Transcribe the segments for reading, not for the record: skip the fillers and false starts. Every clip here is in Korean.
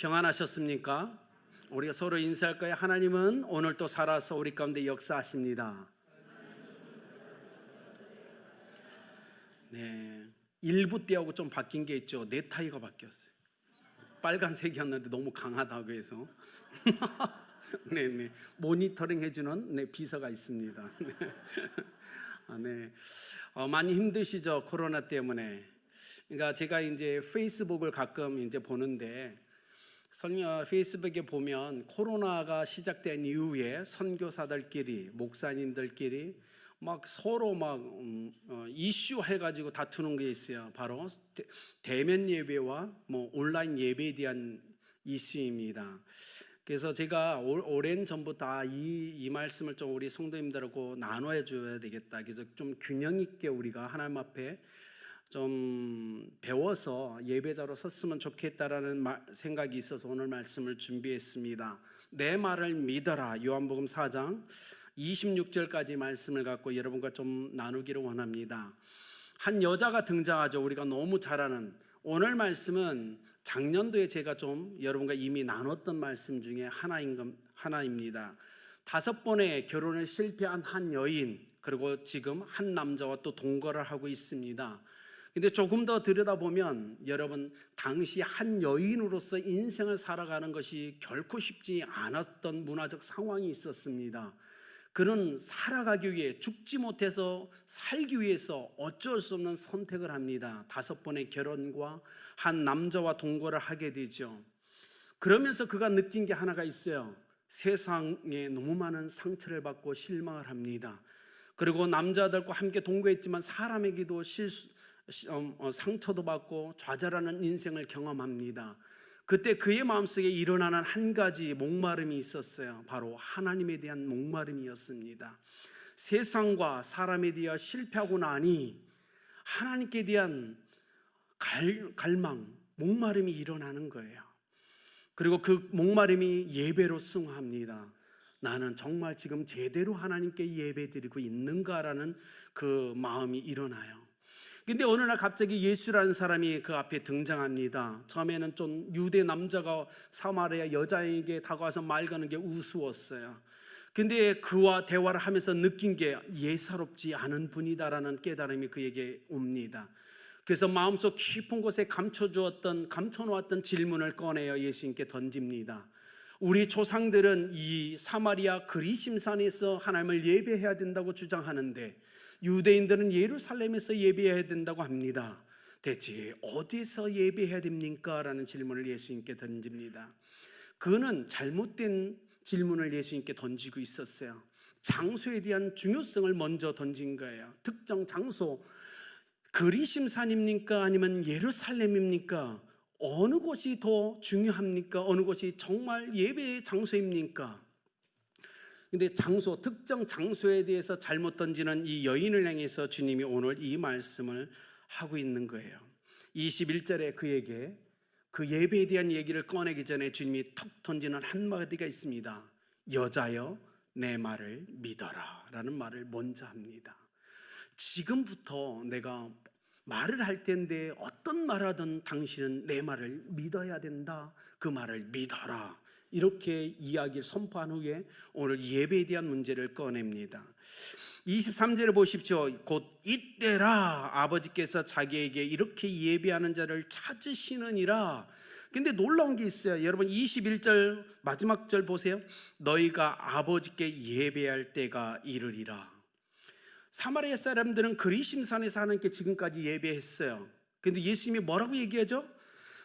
평안하셨습니까? 우리가 서로 인사할 거예요. 하나님은 오늘 또 살아서 우리 가운데 역사하십니다. 네, 일부 때하고 좀 바뀐 게 있죠. 넥타이가 바뀌었어요. 빨간색이었는데 너무 강하다고 해서 네네 모니터링 해주는 비서가 있습니다. 네. 네. 많이 힘드시죠? 코로나 때문에. 그러니까 제가 이제 페이스북을 가끔 이제 보는데 페이스북에 보면 코로나가 시작된 이후에 선교사들끼리 목사님들끼리 막 서로 막 이슈 해가지고 다투는 게 있어요. 바로 대면 예배와 뭐 온라인 예배에 대한 이슈입니다. 그래서 제가 오랜 전부터 이 말씀을 좀 우리 성도님들하고 나눠 줘야 되겠다. 그래서 좀 균형 있게 우리가 하나님 앞에 좀 배워서 예배자로 섰으면 좋겠다라는 생각이 있어서 오늘 말씀을 준비했습니다. 내 말을 믿어라. 요한복음 4장 26절까지 말씀을 갖고 여러분과 좀 나누기를 원합니다. 한 여자가 등장하죠. 우리가 너무 잘 아는. 오늘 말씀은 작년도에 제가 좀 여러분과 이미 나눴던 말씀 중에 하나입니다. 5번의 결혼에 실패한 한 여인, 그리고 지금 한 남자와 또 동거를 하고 있습니다. 근데 조금 더 들여다보면 여러분, 당시 한 여인으로서 인생을 살아가는 것이 결코 쉽지 않았던 문화적 상황이 있었습니다. 그는 살아가기 위해, 죽지 못해서 살기 위해서 어쩔 수 없는 선택을 합니다. 5번의 결혼과 한 남자와 동거를 하게 되죠. 그러면서 그가 느낀 게 하나가 있어요. 세상에 너무 많은 상처를 받고 실망을 합니다. 그리고 남자들과 함께 동거했지만 사람에게도 상처도 받고 좌절하는 인생을 경험합니다. 그때 그의 마음속에 일어나는 한 가지 목마름이 있었어요. 바로 하나님에 대한 목마름이었습니다. 세상과 사람에 대해 실패하고 나니 하나님께 대한 갈망, 목마름이 일어나는 거예요. 그리고 그 목마름이 예배로 승화합니다. 나는 정말 지금 제대로 하나님께 예배드리고 있는가라는 그 마음이 일어나요. 근데 어느 날 갑자기 예수라는 사람이 그 앞에 등장합니다. 처음에는 좀 유대 남자가 사마리아 여자에게 다가와서 말 거는 게 우스웠어요. 근데 그와 대화를 하면서 느낀 게 예사롭지 않은 분이다라는 깨달음이 그에게 옵니다. 그래서 마음속 깊은 곳에 감춰놓았던 질문을 꺼내어 예수님께 던집니다. 우리 조상들은 이 사마리아 그리심산에서 하나님을 예배해야 된다고 주장하는데 유대인들은 예루살렘에서 예배해야 된다고 합니다. 대체 어디서 예배해야 됩니까? 라는 질문을 예수님께 던집니다. 그는 잘못된 질문을 예수님께 던지고 있었어요. 장소에 대한 중요성을 먼저 던진 거예요. 특정 장소, 그리심산입니까? 아니면 예루살렘입니까? 어느 곳이 더 중요합니까? 어느 곳이 정말 예배의 장소입니까? 근데 특정 장소에 대해서 잘못 던지는 이 여인을 향해서 주님이 오늘 이 말씀을 하고 있는 거예요. 21절에 그에게 그 예배에 대한 얘기를 꺼내기 전에 주님이 톡 던지는 한마디가 있습니다. 여자여, 내 말을 믿어라 라는 말을 먼저 합니다. 지금부터 내가 말을 할 텐데 어떤 말하든 당신은 내 말을 믿어야 된다. 그 말을 믿어라. 이렇게 이야기를 선포한 후에 오늘 예배에 대한 문제를 꺼냅니다. 23절을 보십시오. 곧 이때라 아버지께서 자기에게 이렇게 예배하는 자를 찾으시느니라. 근데 놀라운 게 있어요. 여러분 21절 마지막 절 보세요. 너희가 아버지께 예배할 때가 이르리라. 사마리아 사람들은 그리심산에서 하나님께 지금까지 예배했어요. 근데 예수님이 뭐라고 얘기하죠?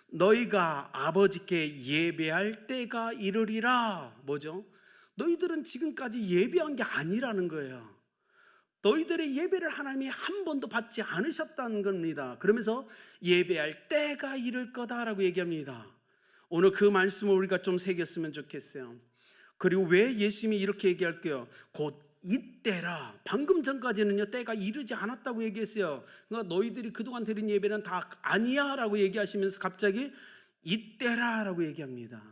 너희가 아버지께 예배할 때가 이르리라. 뭐죠? 너희들은 지금까지 예배한 게 아니라는 거예요. 너희들의 예배를 하나님이 한 번도 받지 않으셨다는 겁니다. 그러면서 예배할 때가 이를 거다라고 얘기합니다. 오늘 그 말씀을 우리가 좀 새겼으면 좋겠어요. 그리고 왜 예수님이 이렇게 얘기할게요? 곧 이때라. 방금 전까지는요 때가 이르지 않았다고 얘기했어요. 그러니까 너희들이 그동안 드린 예배는 다 아니야 라고 얘기하시면서 갑자기 이때라 라고 얘기합니다.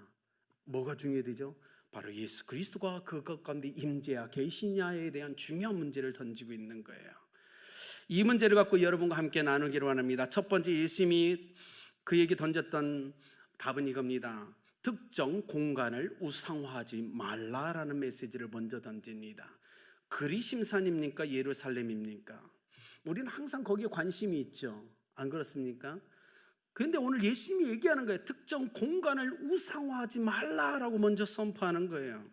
뭐가 중요해지죠? 바로 예수 그리스도가 그것 가운데 임재야 계시냐에 대한 중요한 문제를 던지고 있는 거예요. 이 문제를 갖고 여러분과 함께 나누기로 합니다. 첫 번째, 예수님이 그에게 던졌던 답은 이겁니다. 특정 공간을 우상화하지 말라라는 메시지를 먼저 던집니다. 그리심산입니까? 예루살렘입니까? 우리는 항상 거기에 관심이 있죠. 안 그렇습니까? 그런데 오늘 예수님이 얘기하는 거예요. 특정 공간을 우상화하지 말라라고 먼저 선포하는 거예요.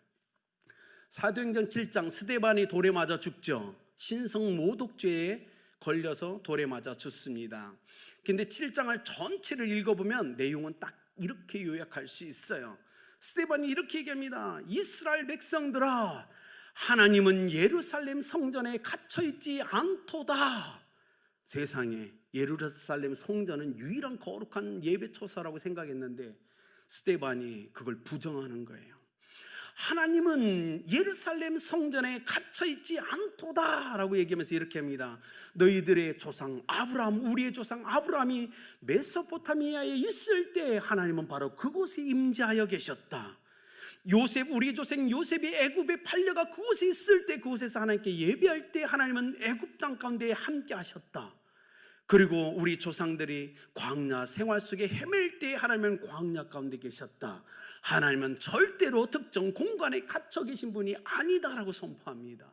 사도행전 7장 스데반이 돌에 맞아 죽죠. 신성 모독죄에 걸려서 돌에 맞아 죽습니다. 근데 7장을 전체를 읽어보면 내용은 딱 이렇게 요약할 수 있어요. 스데반이 이렇게 얘기합니다. 이스라엘 백성들아, 하나님은 예루살렘 성전에 갇혀있지 않도다. 세상에 예루살렘 성전은 유일한 거룩한 예배처소라고 생각했는데 스데반이 그걸 부정하는 거예요. 하나님은 예루살렘 성전에 갇혀있지 않도다 라고 얘기하면서 이렇게 합니다. 너희들의 조상 아브라함, 우리의 조상 아브라함이 메소포타미아에 있을 때 하나님은 바로 그곳에 임재하여 계셨다. 요셉, 우리의 조상 요셉이 애굽에 팔려가 그곳에 있을 때, 그곳에서 하나님께 예배할 때 하나님은 애굽 땅 가운데 함께 하셨다. 그리고 우리 조상들이 광야 생활 속에 헤맬 때 하나님은 광야 가운데 계셨다. 하나님은 절대로 특정 공간에 갇혀 계신 분이 아니다라고 선포합니다.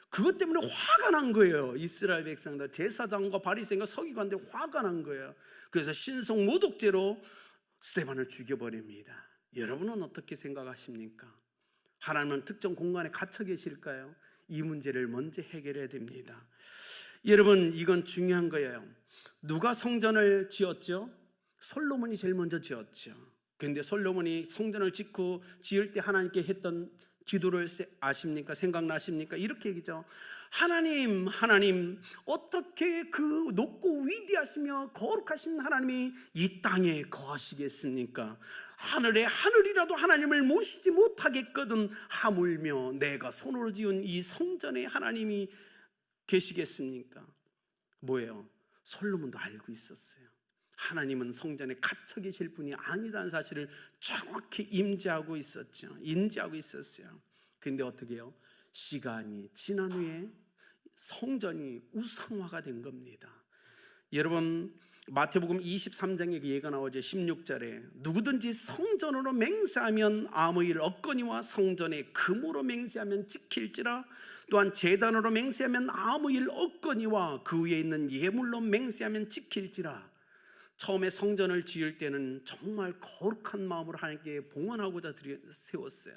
그것 때문에 화가 난 거예요. 이스라엘 백성들, 제사장과 바리새인과 서기관들 화가 난 거예요. 그래서 신성 모독죄로 스데반을 죽여버립니다. 여러분은 어떻게 생각하십니까? 하나님은 특정 공간에 갇혀 계실까요? 이 문제를 먼저 해결해야 됩니다. 여러분, 이건 중요한 거예요. 누가 성전을 지었죠? 솔로몬이 제일 먼저 지었죠. 그런데 솔로몬이 성전을 짓고 지을 때 하나님께 했던 기도를 아십니까? 생각나십니까? 이렇게 얘기죠. 하나님, 하나님, 어떻게 그 높고 위대하시며 거룩하신 하나님이 이 땅에 거하시겠습니까? 하늘의 하늘이라도 하나님을 모시지 못하겠거든 하물며 내가 손으로 지은 이 성전에 하나님이 계시겠습니까? 뭐예요? 솔로몬도 알고 있었어요. 하나님은 성전에 갇혀 계실 분이 아니라는 사실을 정확히 인지하고 있었죠. 그런데 어떻게 해요? 시간이 지난 후에 성전이 우상화가 된 겁니다. 여러분, 마태복음 23장에 그 예가 나오죠. 16절에 누구든지 성전으로 맹세하면 아무 일 없거니와 성전에 금으로 맹세하면 지킬지라. 또한 제단으로 맹세하면 아무 일 없거니와 그 위에 있는 예물로 맹세하면 지킬지라. 처음에 성전을 지을 때는 정말 거룩한 마음으로 하나님께 봉헌하고자 세웠어요.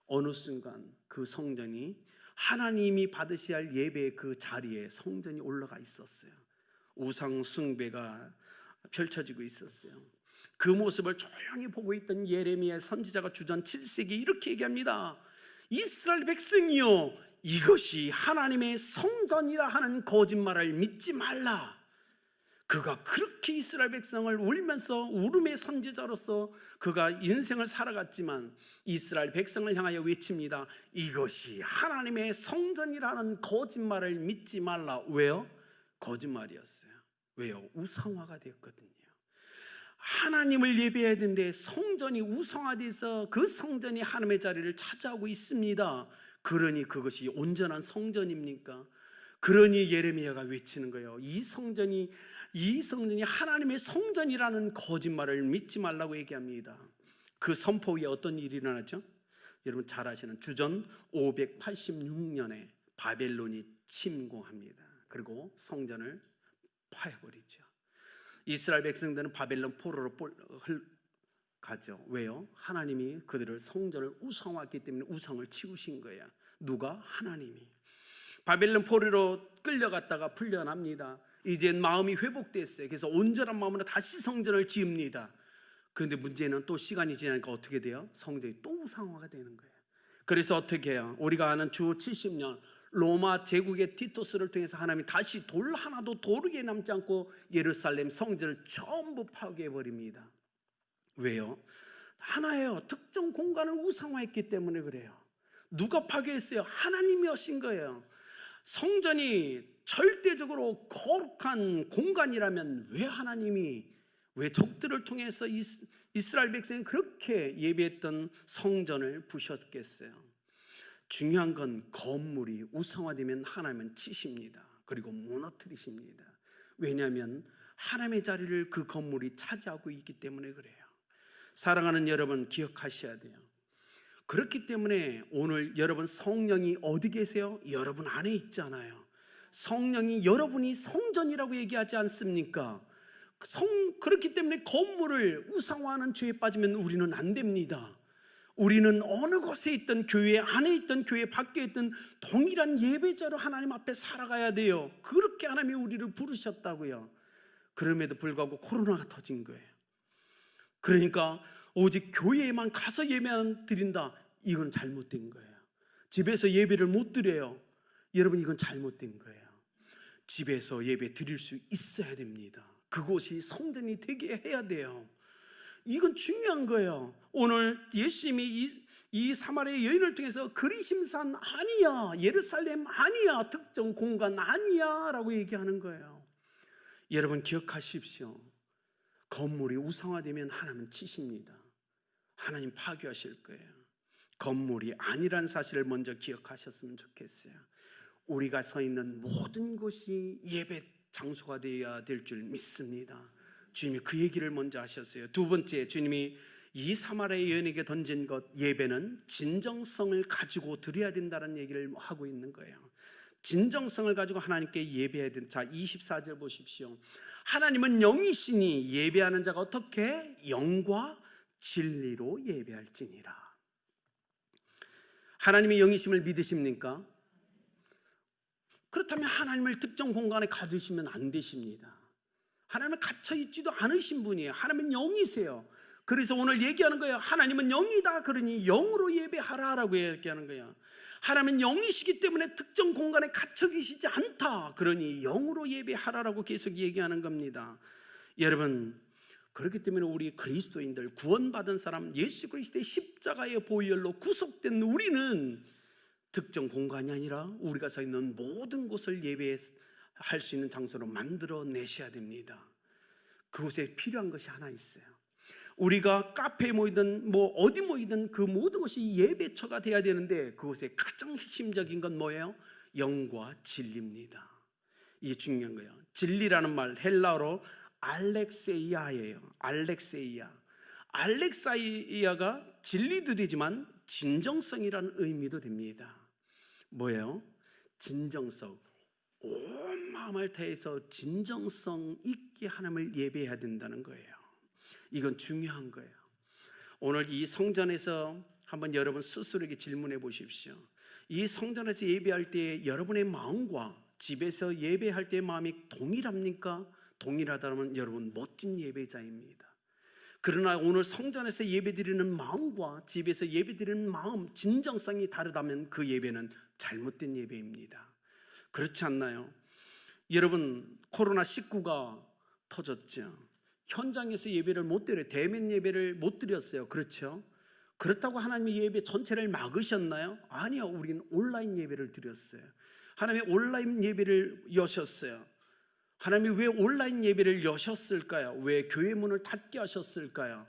어느 순간 그 성전이 하나님이 받으셔야 할 예배의 그 자리에 성전이 올라가 있었어요. 우상 숭배가 펼쳐지고 있었어요. 그 모습을 조용히 보고 있던 예레미야 선지자가 주전 7세기 이렇게 얘기합니다. 이스라엘 백성이여, 이것이 하나님의 성전이라 하는 거짓말을 믿지 말라. 그가 그렇게 이스라엘 백성을 울면서 울음의 선지자로서 그가 인생을 살아갔지만 이스라엘 백성을 향하여 외칩니다. 이것이 하나님의 성전이라는 거짓말을 믿지 말라. 왜요? 거짓말이었어요. 왜요? 우상화가 되었거든요. 하나님을 예배해야 되는데 성전이 우상화돼서 그 성전이 하나님의 자리를 차지하고 있습니다. 그러니 그것이 온전한 성전입니까? 그러니 예레미야가 외치는 거예요. 이 성전이 하나님의 성전이라는 거짓말을 믿지 말라고 얘기합니다. 그 선포 위에 어떤 일이 일어나죠? 여러분 잘 아시는 주전 586년에 바벨론이 침공합니다. 그리고 성전을 파해버리죠. 이스라엘 백성들은 바벨론 포로로 가죠. 왜요? 하나님이 그들을 성전을 우상화했기 때문에 우상을 치우신 거예요. 누가? 하나님이. 바벨론 포로로 끌려갔다가 풀려납니다. 이제 마음이 회복됐어요. 그래서 온전한 마음으로 다시 성전을 지읍니다. 그런데 문제는 또 시간이 지나니까 어떻게 돼요? 성전이 또 우상화가 되는 거예요. 그래서 어떻게 해요? 우리가 아는 주 70년 로마 제국의 티토스를 통해서 하나님이 다시 돌 하나도 도르게 남지 않고 예루살렘 성전을 전부 파괴해버립니다. 왜요? 하나예요. 특정 공간을 우상화했기 때문에 그래요. 누가 파괴했어요? 하나님이 하신 거예요. 성전이 절대적으로 거룩한 공간이라면 왜 적들을 통해서 이스라엘 백성이 그렇게 예배했던 성전을 부셨겠어요? 중요한 건 건물이 우상화되면 하나님은 치십니다. 그리고 무너뜨리십니다. 왜냐하면 하나님의 자리를 그 건물이 차지하고 있기 때문에 그래요. 사랑하는 여러분, 기억하셔야 돼요. 그렇기 때문에 오늘 여러분, 성령이 어디 계세요? 여러분 안에 있잖아요. 성령이, 여러분이 성전이라고 얘기하지 않습니까? 그렇기 때문에 건물을 우상화하는 죄에 빠지면 우리는 안 됩니다. 우리는 어느 곳에 있든, 교회 안에 있든 교회 밖에 있든 동일한 예배자로 하나님 앞에 살아가야 돼요. 그렇게 하나님이 우리를 부르셨다고요. 그럼에도 불구하고 코로나가 터진 거예요. 그러니까 오직 교회에만 가서 예배만 드린다, 이건 잘못된 거예요. 집에서 예배를 못 드려요. 여러분, 이건 잘못된 거예요. 집에서 예배 드릴 수 있어야 됩니다. 그곳이 성전이 되게 해야 돼요. 이건 중요한 거예요. 오늘 예수님이 이 사마리아 여인을 통해서 그리심산 아니야, 예루살렘 아니야, 특정 공간 아니야 라고 얘기하는 거예요. 여러분 기억하십시오. 건물이 우상화되면 하나님은 치십니다. 하나님 파괴하실 거예요. 건물이 아니란 사실을 먼저 기억하셨으면 좋겠어요. 우리가 서 있는 모든 곳이 예배 장소가 되어야 될 줄 믿습니다. 주님이 그 얘기를 먼저 하셨어요. 두 번째, 주님이 이 사마리아 여인에게 던진 것, 예배는 진정성을 가지고 드려야 된다는 얘기를 하고 있는 거예요. 진정성을 가지고 하나님께 예배해야 된다. 자, 24절 보십시오. 하나님은 영이시니 예배하는 자가 어떻게? 영과 진리로 예배할지니라. 하나님의 영이심을 믿으십니까? 그렇다면 하나님을 특정 공간에 가두시면 안 되십니다. 하나님은 갇혀 있지도 않으신 분이에요. 하나님은 영이세요. 그래서 오늘 얘기하는 거예요. 하나님은 영이다. 그러니 영으로 예배하라라고 얘기하는 거예요. 하나님은 영이시기 때문에 특정 공간에 갇혀 계시지 않다. 그러니 영으로 예배하라라고 계속 얘기하는 겁니다. 여러분, 그렇기 때문에 우리 그리스도인들, 구원받은 사람, 예수 그리스도의 십자가의 보혈로 구속된 우리는 특정 공간이 아니라 우리가 서 있는 모든 곳을 예배할 수 있는 장소로 만들어 내셔야 됩니다. 그곳에 필요한 것이 하나 있어요. 우리가 카페에 모이든 어디 모이든 그 모든 것이 예배처가 돼야 되는데, 그곳에 가장 핵심적인 건 뭐예요? 영과 진리입니다. 이게 중요한 거예요. 진리라는 말 헬라어로 알렉세이아예요. 알렉세이아가 진리도 되지만 진정성이라는 의미도 됩니다. 뭐예요? 진정성. 온 마음을 다해서 진정성 있게 하나님을 예배해야 된다는 거예요. 이건 중요한 거예요. 오늘 이 성전에서 한번 여러분 스스로에게 질문해 보십시오. 이 성전에서 예배할 때 여러분의 마음과 집에서 예배할 때의 마음이 동일합니까? 동일하다면 여러분 멋진 예배자입니다. 그러나 오늘 성전에서 예배드리는 마음과 집에서 예배드리는 마음, 진정성이 다르다면 그 예배는 잘못된 예배입니다. 그렇지 않나요? 여러분, 코로나19가 터졌죠. 현장에서 예배를 못 드려요. 대면 예배를 못 드렸어요. 그렇죠? 그렇다고 하나님이 예배 전체를 막으셨나요? 아니요. 우리는 온라인 예배를 드렸어요. 하나님이 온라인 예배를 여셨어요. 하나님이 왜 온라인 예배를 여셨을까요? 왜 교회 문을 닫게 하셨을까요?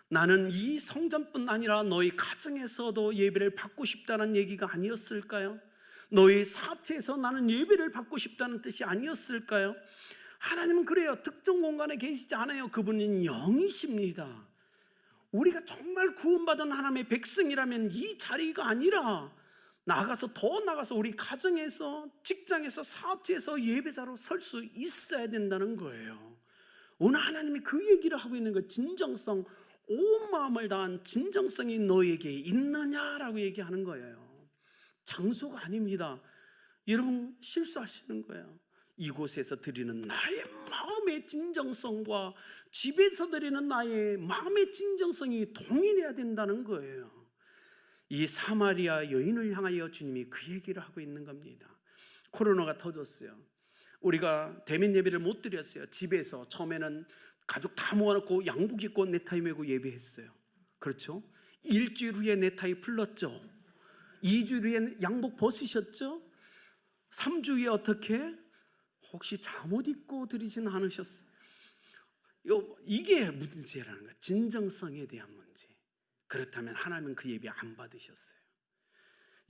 나는 이 성전뿐 아니라 너희 가정에서도 예배를 받고 싶다는 얘기가 아니었을까요? 너희 사업체에서 나는 예배를 받고 싶다는 뜻이 아니었을까요? 하나님은 그래요. 특정 공간에 계시지 않아요. 그분은 영이십니다. 우리가 정말 구원받은 하나님의 백성이라면 이 자리가 아니라 더 나가서 우리 가정에서, 직장에서, 사업체에서 예배자로 설 수 있어야 된다는 거예요. 오늘 하나님이 그 얘기를 하고 있는 거예요. 진정성, 온 마음을 다한 진정성이 너에게 있느냐라고 얘기하는 거예요. 장소가 아닙니다. 여러분 실수하시는 거예요. 이곳에서 드리는 나의 마음의 진정성과 집에서 드리는 나의 마음의 진정성이 동일해야 된다는 거예요. 이 사마리아 여인을 향하여 주님이 그 얘기를 하고 있는 겁니다. 코로나가 터졌어요. 우리가 대면 예배를 못 드렸어요. 집에서 처음에는 가족 다 모아놓고 양복 입고 넥타이 메고 예배했어요. 그렇죠? 일주일 후에 넥타이 풀렀죠. 2주일 후에 양복 벗으셨죠? 3주 후에 어떻게? 혹시 잠옷 입고 드리진 않으셨어요? 이게 문제라는 거예요. 진정성에 대한 문제. 그렇다면 하나님은 그 예배 안 받으셨어요.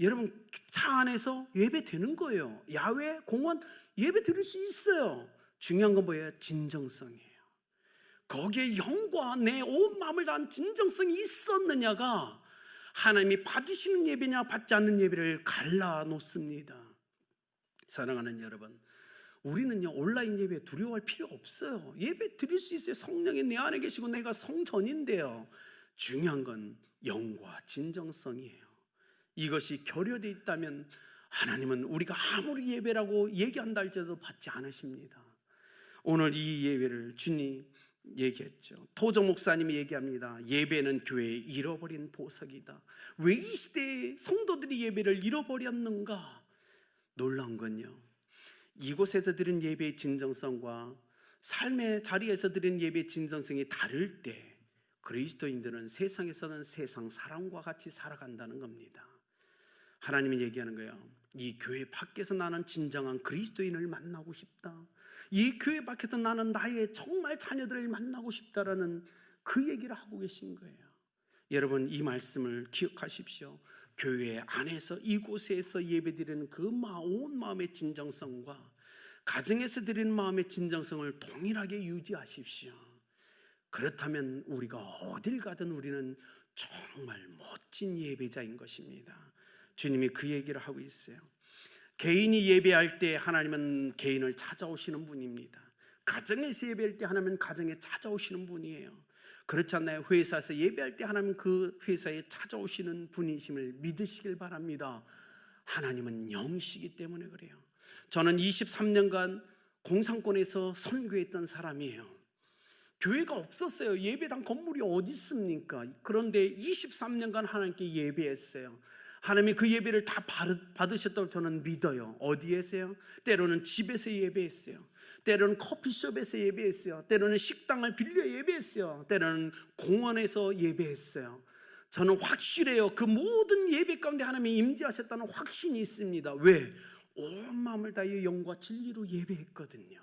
여러분 차 안에서 예배 되는 거예요. 야외, 공원 예배 드릴 수 있어요. 중요한 건 뭐예요? 진정성이에요. 거기에 영과 내 온 마음을 다한 진정성이 있었느냐가 하나님이 받으시는 예배냐 받지 않는 예배를 갈라놓습니다. 사랑하는 여러분, 우리는요 온라인 예배 두려워할 필요 없어요. 예배 드릴 수 있어요. 성령이 내 안에 계시고 내가 성전인데요. 중요한 건 영과 진정성이에요. 이것이 결여되어 있다면 하나님은 우리가 아무리 예배라고 얘기한다 할지라도 받지 않으십니다. 오늘 이 예배를 주님 얘기했죠. 토정 목사님이 얘기합니다. 예배는 교회의 잃어버린 보석이다. 왜 이 시대에 성도들이 예배를 잃어버렸는가? 놀라운 건요, 이곳에서 드린 예배의 진정성과 삶의 자리에서 드린 예배의 진정성이 다를 때 그리스도인들은 세상에서는 세상 사람과 같이 살아간다는 겁니다. 하나님이 얘기하는 거예요. 이 교회 밖에서 나는 진정한 그리스도인을 만나고 싶다. 이 교회 밖에서 나는 나의 정말 자녀들을 만나고 싶다라는 그 얘기를 하고 계신 거예요. 여러분, 이 말씀을 기억하십시오. 교회 안에서 이곳에서 예배드리는 그 온 마음의 진정성과 가정에서 드리는 마음의 진정성을 동일하게 유지하십시오. 그렇다면 우리가 어딜 가든 우리는 정말 멋진 예배자인 것입니다. 주님이 그 얘기를 하고 있어요. 개인이 예배할 때 하나님은 개인을 찾아오시는 분입니다. 가정에서 예배할 때 하나님은 가정에 찾아오시는 분이에요. 그렇지 않나요? 회사에서 예배할 때 하나님은 그 회사에 찾아오시는 분이심을 믿으시길 바랍니다. 하나님은 영이시기 때문에 그래요. 저는 23년간 공산권에서 선교했던 사람이에요. 교회가 없었어요. 예배당 건물이 어디 있습니까? 그런데 23년간 하나님께 예배했어요. 하나님이 그 예배를 다 받으셨다고 저는 믿어요. 어디에서요? 때로는 집에서 예배했어요. 때로는 커피숍에서 예배했어요. 때로는 식당을 빌려 예배했어요. 때로는 공원에서 예배했어요. 저는 확실해요. 그 모든 예배 가운데 하나님이 임재하셨다는 확신이 있습니다. 왜? 온 마음을 다해 영과 진리로 예배했거든요.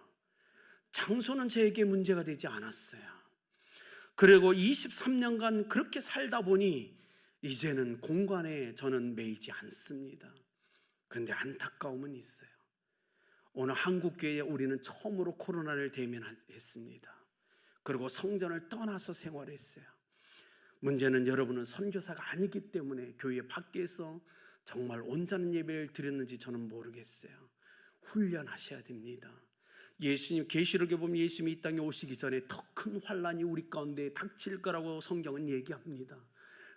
장소는 저에게 문제가 되지 않았어요. 그리고 23년간 그렇게 살다 보니 이제는 공간에 저는 매이지 않습니다. 그런데 안타까움은 있어요. 오늘 한국교회에 우리는 처음으로 코로나를 대면했습니다. 그리고 성전을 떠나서 생활했어요. 문제는 여러분은 선교사가 아니기 때문에 교회 밖에서 정말 온전한 예배를 드렸는지 저는 모르겠어요. 훈련하셔야 됩니다. 예수님 계시록에 보면 예수님이 이 땅에 오시기 전에 더 큰 환란이 우리 가운데 닥칠 거라고 성경은 얘기합니다.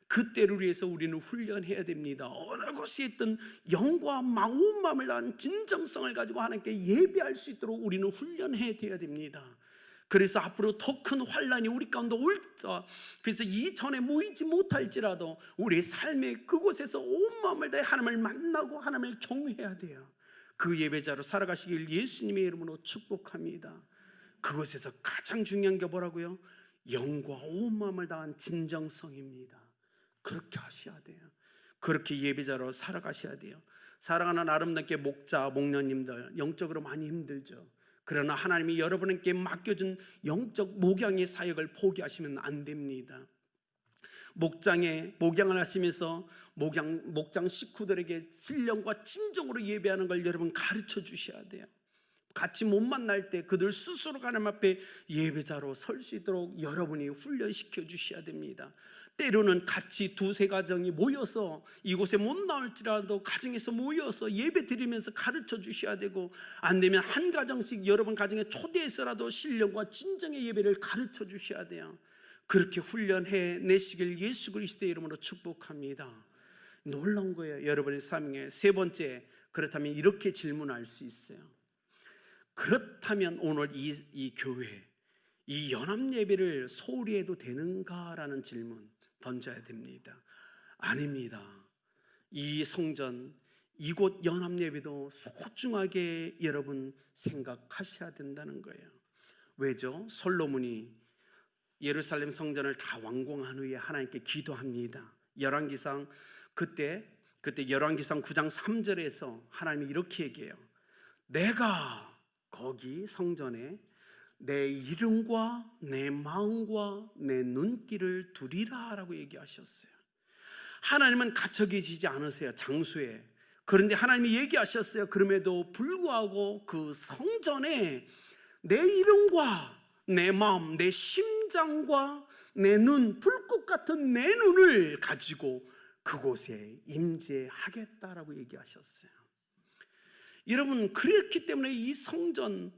그때를 위해서 우리는 훈련해야 됩니다. 어느 곳에 있든 영과 온 마음을 다한 진정성을 가지고 하나님께 예배할 수 있도록 우리는 훈련해야 됩니다. 그래서 앞으로 더 큰 환란이 우리 가운데 올자, 그래서 이전에 모이지 못할지라도 우리의 삶의 그곳에서 온 마음을 다해 하나님을 만나고 하나님을 경외해야 돼요. 그 예배자로 살아가시길 예수님의 이름으로 축복합니다. 그곳에서 가장 중요한 게 뭐라고요? 영과 온 마음을 다한 진정성입니다. 그렇게 하셔야 돼요. 그렇게 예배자로 살아가셔야 돼요. 사랑하는 아름답게 목자, 목녀님들 영적으로 많이 힘들죠. 그러나 하나님이 여러분에게 맡겨준 영적 목양의 사역을 포기하시면 안 됩니다. 목양을 하시면서 목장 식구들에게 신령과 진정으로 예배하는 걸 여러분 가르쳐 주셔야 돼요. 같이 못 만날 때 그들 스스로가 하나님 앞에 예배자로 설 수 있도록 여러분이 훈련시켜 주셔야 됩니다. 때로는 같이 두세 가정이 모여서 이곳에 못 나올지라도 가정에서 모여서 예배 드리면서 가르쳐 주셔야 되고, 안 되면 한 가정씩 여러분 가정에 초대해서라도 신령과 진정의 예배를 가르쳐 주셔야 돼요. 그렇게 훈련해 내시길 예수 그리스도의 이름으로 축복합니다. 놀라운 거예요. 여러분의 삶에 세 번째, 그렇다면 이렇게 질문할 수 있어요. 그렇다면 오늘 이 교회, 이 연합 예배를 소홀히 해도 되는가라는 질문 던져야 됩니다. 아닙니다. 이 성전, 이곳 연합 예배도 소중하게 여러분 생각하셔야 된다는 거예요. 왜죠? 솔로몬이 예루살렘 성전을 다 완공한 후에 하나님께 기도합니다. 열왕기상 그때 열왕기상 9장 3절에서 하나님이 이렇게 얘기해요. 내가 거기 성전에 내 이름과 내 마음과 내 눈길을 두리라 라고 얘기하셨어요. 하나님은 갇혀 계시지 않으세요, 장소에. 그런데 하나님이 얘기하셨어요. 그럼에도 불구하고 그 성전에 내 이름과 내 마음, 내 심령 심장과 내 눈, 불꽃 같은 내 눈을 가지고 그곳에 임재하겠다라고 얘기하셨어요. 여러분, 그렇기 때문에 이 성전,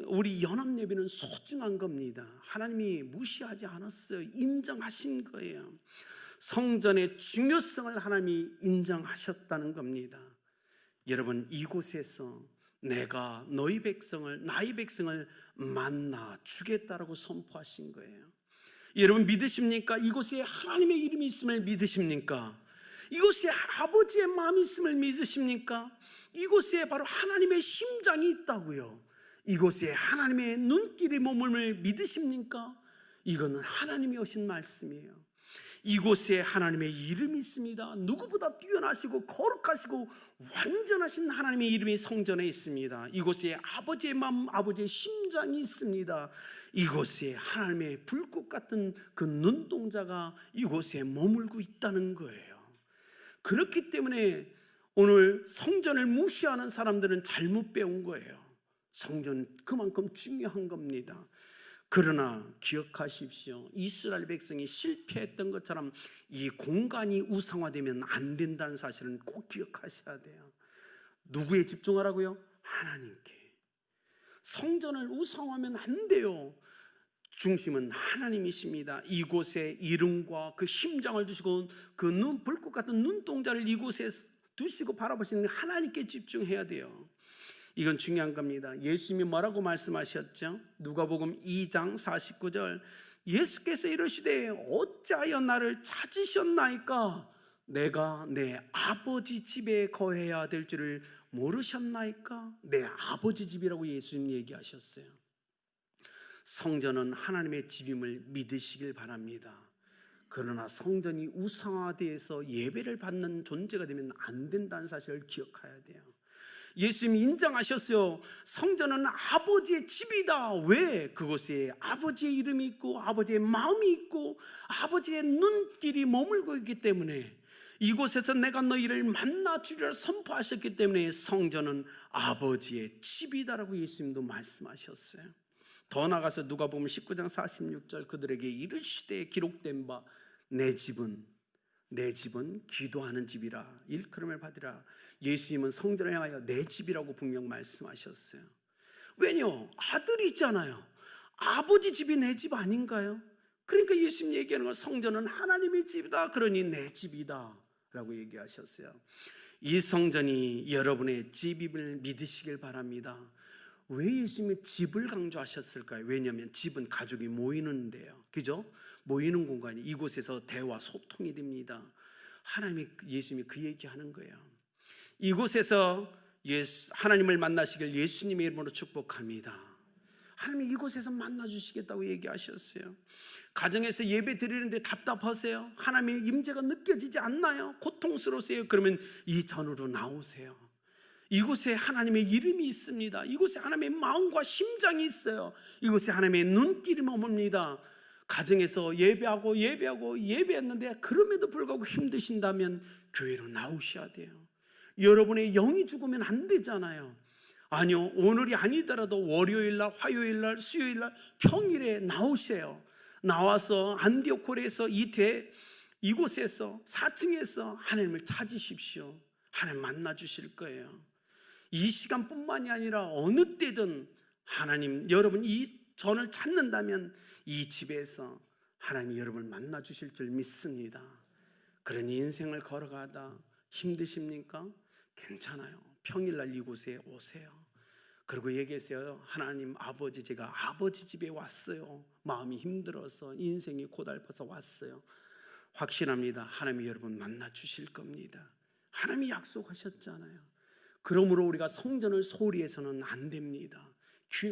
우리 연합예배는 소중한 겁니다. 하나님이 무시하지 않았어요. 인정하신 거예요. 성전의 중요성을 하나님이 인정하셨다는 겁니다. 여러분, 이곳에서 내가 너희 백성을, 나의 백성을 만나 주겠다라고 선포하신 거예요. 여러분, 믿으십니까? 이곳에 하나님의 이름이 있음을 믿으십니까? 이곳에 아버지의 마음이 있음을 믿으십니까? 이곳에 바로 하나님의 심장이 있다고요. 이곳에 하나님의 눈길이 머물음을 믿으십니까? 이거는 하나님이 오신 말씀이에요. 이곳에 하나님의 이름이 있습니다. 누구보다 뛰어나시고 거룩하시고 완전하신 하나님의 이름이 성전에 있습니다. 이곳에 아버지의 마음, 아버지의 심장이 있습니다. 이곳에 하나님의 불꽃 같은 그 눈동자가 이곳에 머물고 있다는 거예요. 그렇기 때문에 오늘 성전을 무시하는 사람들은 잘못 배운 거예요. 성전은 그만큼 중요한 겁니다. 그러나 기억하십시오. 이스라엘 백성이 실패했던 것처럼 이 공간이 우상화되면 안 된다는 사실은 꼭 기억하셔야 돼요. 누구에 집중하라고요? 하나님께. 성전을 우상화하면 안 돼요. 중심은 하나님이십니다. 이곳에 이름과 그 심장을 두시고 그 불꽃 같은 눈동자를 이곳에 두시고 바라보시는 하나님께 집중해야 돼요. 이건 중요한 겁니다. 예수님이 뭐라고 말씀하셨죠? 누가복음 2장 49절, 예수께서 이르시되 어찌하여 나를 찾으셨나이까? 내가 내 아버지 집에 거해야 될 줄을 모르셨나이까? 내 아버지 집이라고 예수님 얘기하셨어요. 성전은 하나님의 집임을 믿으시길 바랍니다. 그러나 성전이 우상화되어서 예배를 받는 존재가 되면 안 된다는 사실을 기억해야 돼요. 예수님이 인정하셨어요. 성전은 아버지의 집이다. 왜? 그곳에 아버지의 이름이 있고 아버지의 마음이 있고 아버지의 눈길이 머물고 있기 때문에, 이곳에서 내가 너희를 만나 주리라 선포하셨기 때문에 성전은 아버지의 집이다라고 예수님도 말씀하셨어요. 더 나가서 누가복음 19장 46절, 그들에게 이르시되 기록된 바 내 집은 기도하는 집이라 일컬음을 받으라. 예수님은 성전을 향하여 내 집이라고 분명 말씀하셨어요. 왜냐? 아들이잖아요. 아버지 집이 내 집 아닌가요? 그러니까 예수님 얘기하는 건 성전은 하나님의 집이다, 그러니 내 집이다 라고 얘기하셨어요. 이 성전이 여러분의 집임을 믿으시길 바랍니다. 왜 예수님이 집을 강조하셨을까요? 왜냐하면 집은 가족이 모이는데요, 그죠? 모이는 공간이, 이곳에서 대화 소통이 됩니다. 예수님이 그 얘기하는 거예요. 이곳에서 하나님을 만나시길 예수님의 이름으로 축복합니다. 하나님이 이곳에서 만나주시겠다고 얘기하셨어요. 가정에서 예배 드리는데 답답하세요? 하나님의 임재가 느껴지지 않나요? 고통스러우세요? 그러면 이 전으로 나오세요. 이곳에 하나님의 이름이 있습니다. 이곳에 하나님의 마음과 심장이 있어요. 이곳에 하나님의 눈길이 머뭅니다. 가정에서 예배했는데 그럼에도 불구하고 힘드신다면 교회로 나오셔야 돼요. 여러분의 영이 죽으면 안 되잖아요. 아니요, 오늘이 아니더라도 월요일날, 화요일날, 수요일날, 평일에 나오세요. 나와서 안디옥홀에서 이곳에서 4층에서 하나님을 찾으십시오. 하나님 만나 주실 거예요. 이 시간뿐만이 아니라 어느 때든 하나님, 여러분 이 전을 찾는다면 이 집에서 하나님 여러분을 만나 주실 줄 믿습니다. 그러니 인생을 걸어가다 힘드십니까? 괜찮아요. 평일날 이곳에 오세요. 그리고 얘기했어요. 하나님 아버지, 제가 아버지 집에 왔어요. 마음이 힘들어서, 인생이 고달파서 왔어요. 확신합니다. 하나님이 여러분 만나 주실 겁니다. 하나님이 약속하셨잖아요. 그러므로 우리가 성전을 소홀히 해서는 안 됩니다.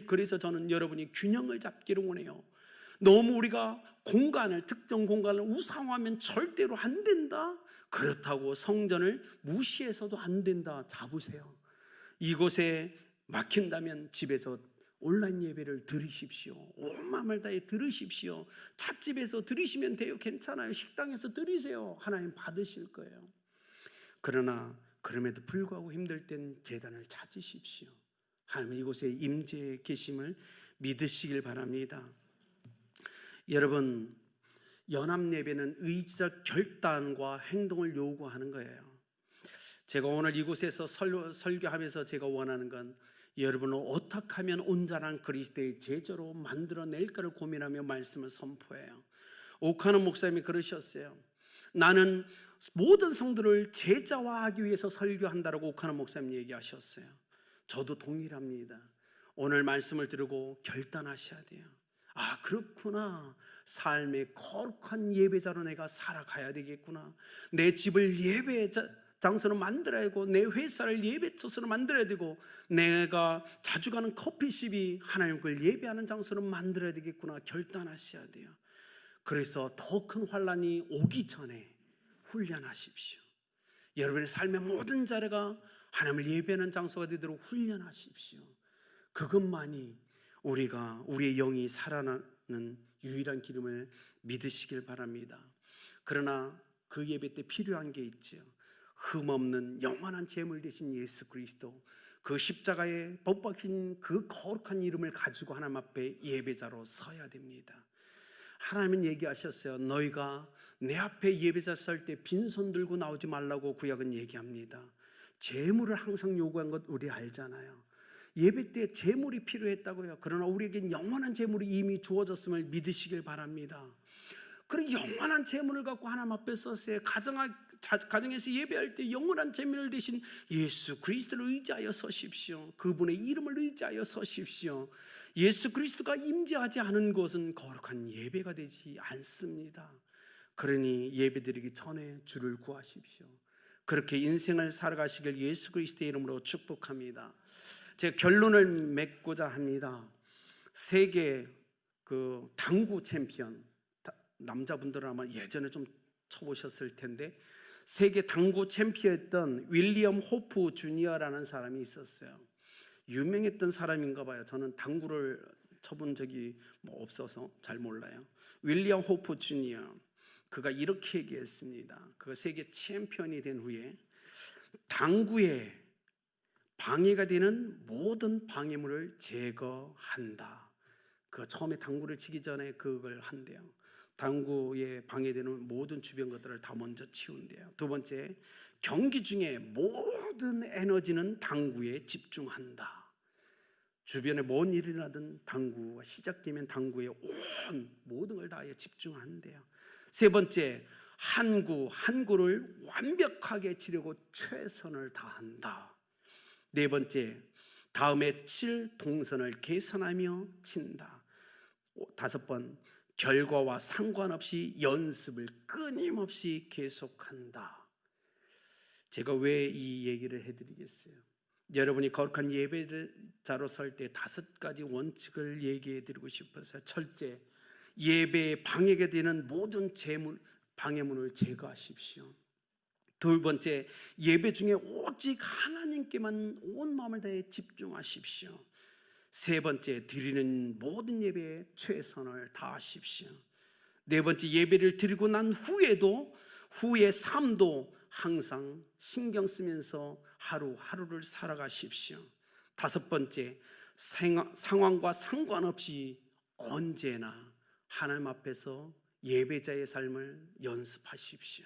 그래서 저는 여러분이 균형을 잡기를 원해요. 너무 우리가 특정 공간을 우상화하면 절대로 안 된다. 그렇다고 성전을 무시해서도 안 된다. 잡으세요. 이곳에 막힌다면 집에서 온라인 예배를 들으십시오. 온 마음을 다해 들으십시오. 찻집에서 들으시면 돼요. 괜찮아요. 식당에서 들으세요. 하나님 받으실 거예요. 그러나 그럼에도 불구하고 힘들 땐 제단을 찾으십시오. 하나님 이곳에 임재해 계심을 믿으시길 바랍니다. 여러분, 연합예배는 의지적 결단과 행동을 요구하는 거예요. 제가 오늘 이곳에서 설교하면서 제가 원하는 건 여러분을 어떻게 하면 온전한 그리스도의 제자로 만들어낼까를 고민하며 말씀을 선포해요. 오카노 목사님이 그러셨어요. 나는 모든 성도를 제자화하기 위해서 설교한다라고 오카노 목사님 얘기하셨어요. 저도 동일합니다. 오늘 말씀을 들고 결단하셔야 돼요. 아, 그렇구나. 삶의 거룩한 예배자로 내가 살아가야 되겠구나. 내 집을 예배 장소로 만들어야 되고, 내 회사를 예배처소로 만들어야 되고, 내가 자주 가는 커피숍이 하나님을 예배하는 장소로 만들어야 되겠구나 결단하셔야 돼요. 그래서 더 큰 환란이 오기 전에 훈련하십시오. 여러분의 삶의 모든 자리가 하나님을 예배하는 장소가 되도록 훈련하십시오. 그것만이 우리의 영이 살아나는 유일한 기름을 믿으시길 바랍니다. 그러나 그 예배 때 필요한 게 있죠. 흠없는 영원한 제물 되신 예수 그리스도, 그 십자가에 못 박힌 그 거룩한 이름을 가지고 하나님 앞에 예배자로 서야 됩니다. 하나님은 얘기하셨어요. 너희가 내 앞에 예배자 설 때 빈손 들고 나오지 말라고 구약은 얘기합니다. 제물을 항상 요구한 것 우리 알잖아요. 예배 때 제물이 필요했다고요. 그러나 우리에겐 영원한 제물이 이미 주어졌음을 믿으시길 바랍니다. 그리고 영원한 제물을 갖고 하나님 앞에 서세요. 가정에서 예배할 때 영원한 제물 대신 예수 그리스도를 의지하여 서십시오. 그분의 이름을 의지하여 서십시오. 예수 그리스도가 임재하지 않은 곳은 거룩한 예배가 되지 않습니다. 그러니 예배드리기 전에 주를 구하십시오. 그렇게 인생을 살아가시길 예수 그리스도의 이름으로 축복합니다. 제가 결론을 맺고자 합니다. 세계 그 당구 챔피언, 남자분들은 아마 예전에 좀 쳐보셨을 텐데, 세계 당구 챔피언이었던 윌리엄 호프 주니어라는 사람이 있었어요. 유명했던 사람인가 봐요. 저는 당구를 쳐본 적이 없어서 잘 몰라요. 윌리엄 호프 주니어, 그가 이렇게 얘기했습니다. 그가 세계 챔피언이 된 후에 당구에 방해가 되는 모든 방해물을 제거한다. 그 처음에 당구를 치기 전에 그걸 한대요. 당구에 방해되는 모든 주변 것들을 다 먼저 치운대요. 두 번째, 경기 중에 모든 에너지는 당구에 집중한다. 주변에 뭔 일이 나든 당구가 시작되면 당구에 온 모든 걸 다해 집중한대요. 세 번째, 한 구를 완벽하게 치려고 최선을 다한다. 네 번째, 다음에 칠 동선을 계산하며 친다. 다섯 번, 결과와 상관없이 연습을 끊임없이 계속한다. 제가 왜 이 얘기를 해드리겠어요? 여러분이 거룩한 예배자로 설 때 5가지 원칙을 얘기해 드리고 싶어서, 첫째, 예배에 방해가 되는 모든 방해물을 제거하십시오. 두 번째, 예배 중에 오직 하나님께만 온 마음을 다해 집중하십시오. 세 번째, 드리는 모든 예배에 최선을 다하십시오. 네 번째, 예배를 드리고 난 후의 삶도 항상 신경 쓰면서 하루하루를 살아가십시오. 다섯 번째, 상황과 상관없이 언제나 하나님 앞에서 예배자의 삶을 연습하십시오.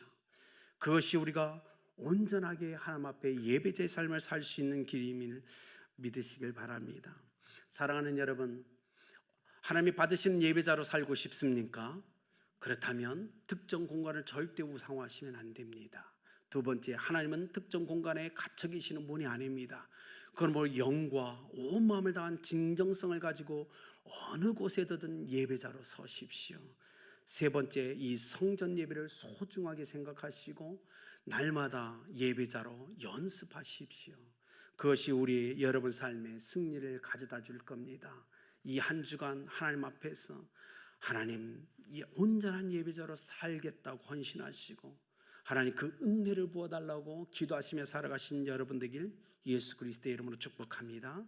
그것이 우리가 온전하게 하나님 앞에 예배자의 삶을 살 수 있는 길임을 믿으시길 바랍니다. 사랑하는 여러분, 하나님이 받으시는 예배자로 살고 싶습니까? 그렇다면 특정 공간을 절대 우상화하시면 안 됩니다. 두 번째, 하나님은 특정 공간에 갇혀 계시는 분이 아닙니다. 그건 영과 온 마음을 다한 진정성을 가지고 어느 곳에든 예배자로 서십시오. 세 번째, 이 성전 예배를 소중하게 생각하시고 날마다 예배자로 연습하십시오. 그것이 여러분 삶의 승리를 가져다 줄 겁니다. 이 한 주간 하나님 앞에서 하나님, 이 온전한 예배자로 살겠다고 헌신하시고 하나님 그 은혜를 부어달라고 기도하시며 살아가신 여러분 되길 예수 그리스도의 이름으로 축복합니다.